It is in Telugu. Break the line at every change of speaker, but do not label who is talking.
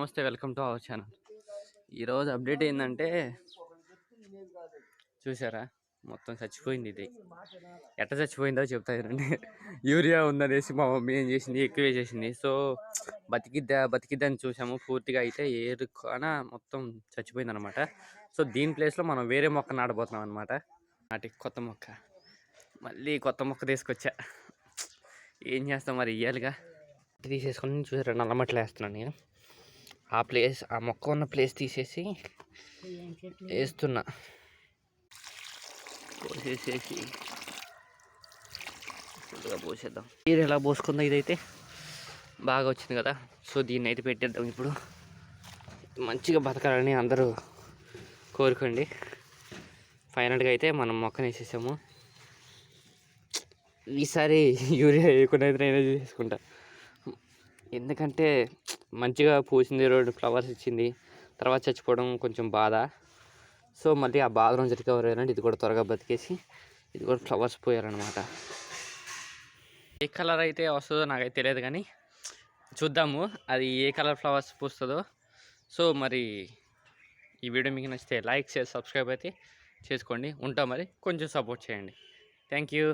నమస్తే, వెల్కమ్ టు అవర్ ఛానల్. ఈరోజు అప్డేట్ ఏంటంటే చూసారా, మొత్తం చచ్చిపోయింది. ఇది ఎట్ట చచ్చిపోయిందో చెప్తా రండి. యూరియా ఉందనేసి మా మమ్మీ ఏం చేసింది, ఎక్కువ వేసేసింది. సో బతికిద్దని చూసాము. పూర్తిగా అయితే ఏరు కాన మొత్తం చచ్చిపోయింది అనమాట. సో దీని ప్లేస్లో మనం వేరే మొక్క నాటబోతున్నాం అనమాట. నాటి కొత్త మొక్క, మళ్ళీ కొత్త మొక్క తీసుకొచ్చా. ఏం చేస్తాం మరి, ఇయ్యాలిగా. తీసేసుకొని చూసారా, నల్లమట్లు వేస్తున్నాను నేను. ఆ మొక్క ఉన్న ప్లేస్ తీసేసి వేస్తున్నా. పోసేసేసి ఫుల్గా పోసేద్దాం. నీరు ఎలా పోసుకుందా, ఇదైతే బాగా వచ్చింది కదా. సో దీన్ని అయితే పెట్టేద్దాం. ఇప్పుడు మంచిగా బతకాలని అందరూ కోరుకోండి. ఫైనల్గా అయితే మనం మొక్కను వేసేసాము. ఈసారి యూరియా వేయకుండా అయితే నేనే చేసుకుంటా. ఎందుకంటే మంచిగా పూసింది, 2 ఫ్లవర్స్ ఇచ్చింది, తర్వాత చచ్చిపోవడం కొంచెం బాధ. సో మళ్ళీ ఆ బాధ నుంచి రికవర్ అయ్యారంటే ఇది కూడా త్వరగా బతికేసి ఇది కూడా ఫ్లవర్స్ పోయారనమాట. ఏ కలర్ అయితే వస్తుందో నాకైతే తెలియదు, కానీ చూద్దాము అది ఏ కలర్ ఫ్లవర్స్ పూస్తుందో. సో మరి ఈ వీడియో మీకు నచ్చితే లైక్, షేర్, సబ్స్క్రైబ్ అయితే చేసుకోండి. ఉంటాం, మరి కొంచెం సపోర్ట్ చేయండి. Thank you.